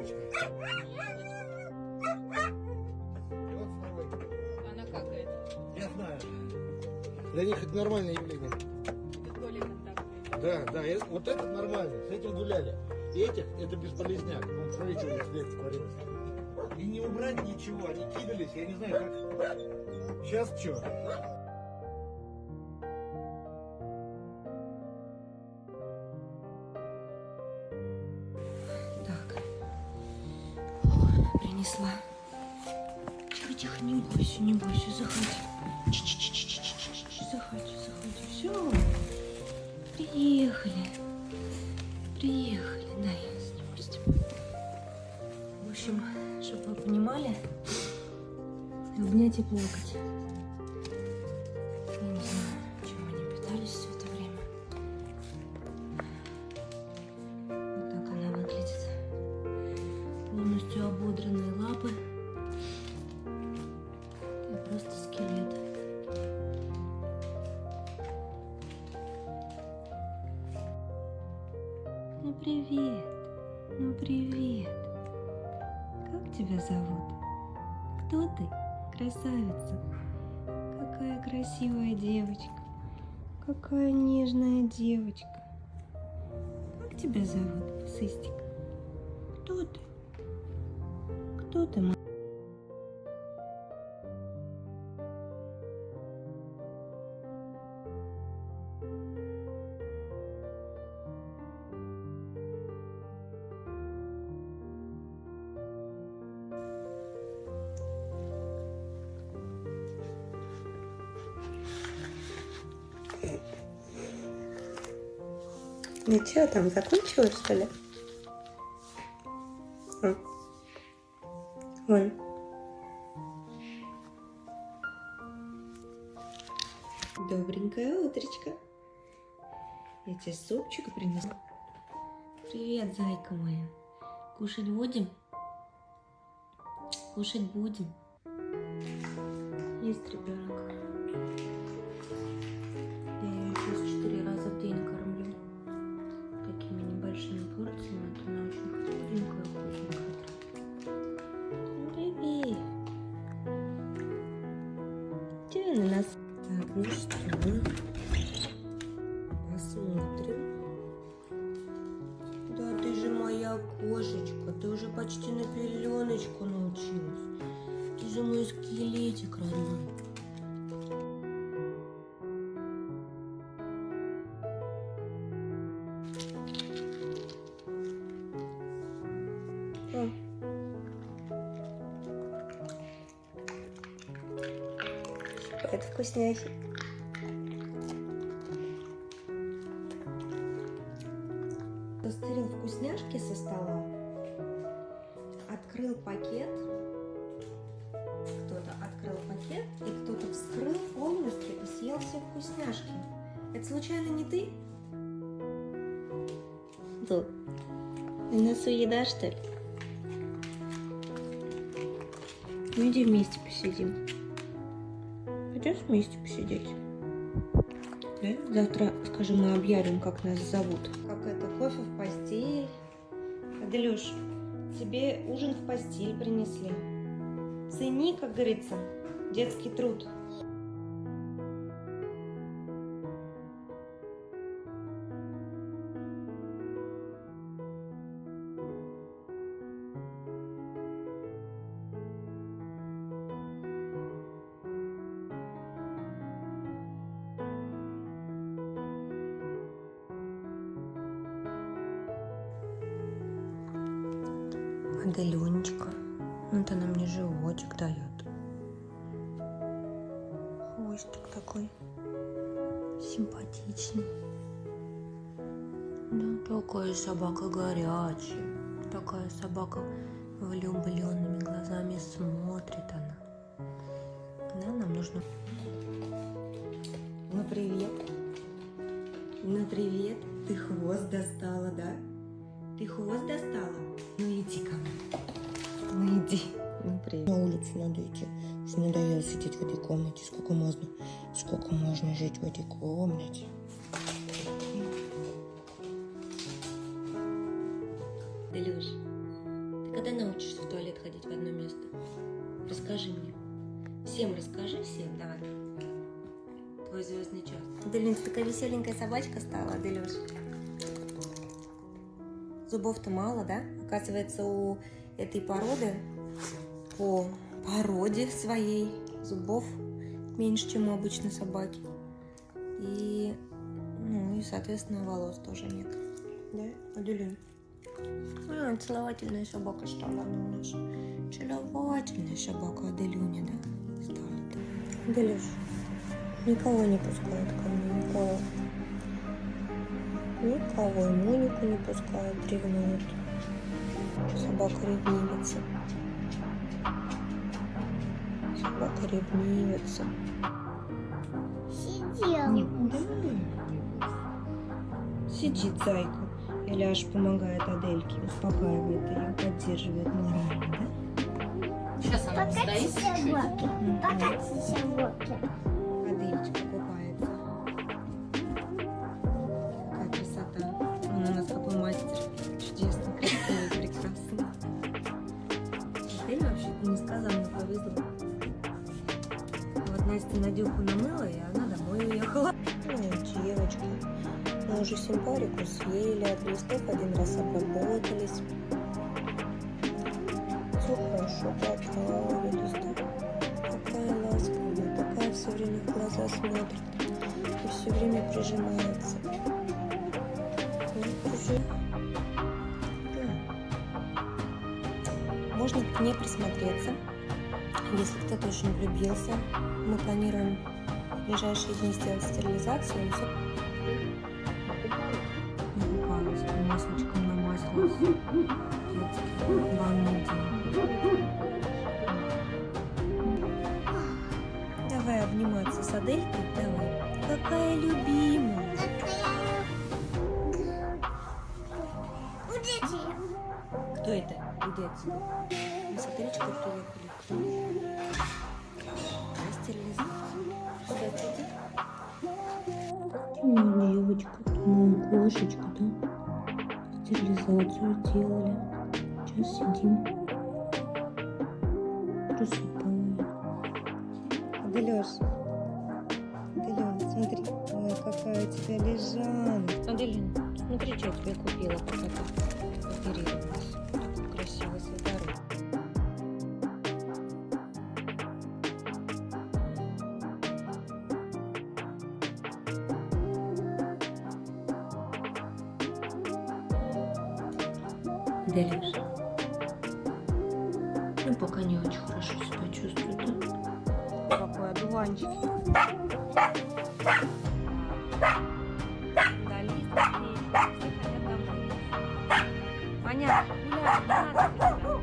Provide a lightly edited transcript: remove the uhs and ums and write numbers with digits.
девочка. И вот второй. Она какает? Я знаю. Для них это нормальное явление. Это более контактные. Да, да, вот этот нормальный, с этим гуляли. Этих это бесполезняк. Вон, смотри, что здесь лет творилось. И не убрать ничего, они кидались, я не знаю как. Сейчас что? Так. Принесла. Тихо, не бойся, не бойся, заходи. Заходи, заходи. Все. Приехали. Приехали. Да, я сниму с тебя. В общем, чтобы вы понимали, обнять и плакать. Я не знаю, чем они питались все это время. Вот так она выглядит. Полностью ободранные лапы. И просто скелет. Ну привет. Ну привет. Как тебя зовут? Кто ты, красавица? Какая красивая девочка. Какая нежная девочка. Как тебя зовут, Сыстик? Кто ты? Кто ты, моя? Ну что, там закончилось, что ли? Вон. Добренькое утречко. Я тебе супчик принесла. Привет, зайка моя. Кушать будем? Кушать будем. Есть ребенок. Я ее сейчас 4 раза в день кормлю. Такими небольшими порциями. Это она очень худенькая, вкусненькая. Привет. Че на нас? Так, ну что? Посмотрим. Да ты же моя кошечка. Ты уже почти на пеленочку научилась. Ты же мой скелетик родной. Это вкусняхи. Стырил вкусняшки со стола, открыл пакет, кто-то открыл пакет, и кто-то вскрыл полностью и съел все вкусняшки. Это случайно не ты? Ду, ты нас уедашь, что ли? Ну иди вместе посидим. Пойдешь вместе посидеть? Да? Завтра, скажем, мы объявим, как нас зовут. Как это, кофе в постель. Аделюш, тебе ужин в постель принесли. Цени, как говорится, детский труд. Аделюнечка, вот она мне животик дает. Хвостик такой симпатичный. Да, такая собака горячая. Такая собака влюбленными глазами смотрит она. Да, нам нужно... Ну привет. Ну привет. Ты хвост достала, да? Ты хвост достала? Ну иди ко мне. Ну иди. Ну привет. На улицу надо идти. Уж надоело сидеть в этой комнате. Сколько можно жить в этой комнате. Илюш, ты Когда научишься в туалет ходить в одно место? Расскажи мне. Всем расскажи, всем, давай. Твой звездный час. Аделин, ты такая веселенькая собачка стала, Аделюш. Зубов-то мало, да? Оказывается, у этой породы, по породе своей, зубов меньше, чем у обычной собаки. И, ну, и, соответственно, волос тоже нет. Да, Аделин? Целовательная собака стала она у нас. Целовательная собака Аделюня, да? Стала. Аделюш, никого не пускают ко мне, никого. Никого, и Монику не пускают, ревнуют. Собака ревнивится. Собака ревнивится. Сидел. Да. Сидит зайка. Эляш помогает Адельке, успокаивает ее, поддерживает морально, да? Сейчас она Покати стоит чуть-чуть. собаки. Покати собаки. Адельчика купается. Какая красота. Он у нас какой мастер. Чудесный, красивый, прекрасный. Адель вообще-то несказанно повезло. Вот Настя Надюху намыла, и она домой уехала. Ну, девочка. Мы уже симпарику съели, от листов один раз обработались. Все хорошо поправились, да? Такая ласковая, такая все время в глаза смотрит и все время прижимается. Да. Можно к ней присмотреться, если кто-то очень влюбился. Мы планируем в ближайшие дни сделать стерилизацию. И все. Накупалась, маслечком намазалась. Ванный день. Давай обниматься с Аделькой, давай. Какая любимая. Удите. Кто это? Иди отсюда. Мы с Аделечкой приехали. Кто? На стерилизацию. Сюда сиди. Ты моя девочка, ты моя кошечка, да? Стерилизацию сделали. Сейчас сидим. Просыпаем. Аделёш. Аделён, смотри. Ой, какая у тебя лежанка. Аделин, смотри, что я тебе купила, пока ты оперировалась. Такой красивый свитерок. Аделюш. Ну, пока не очень хорошо себя чувствует, да? Какой одуванчик. Да, Лиза, все хотят домой. Понятно, гуляй, не надо тебя.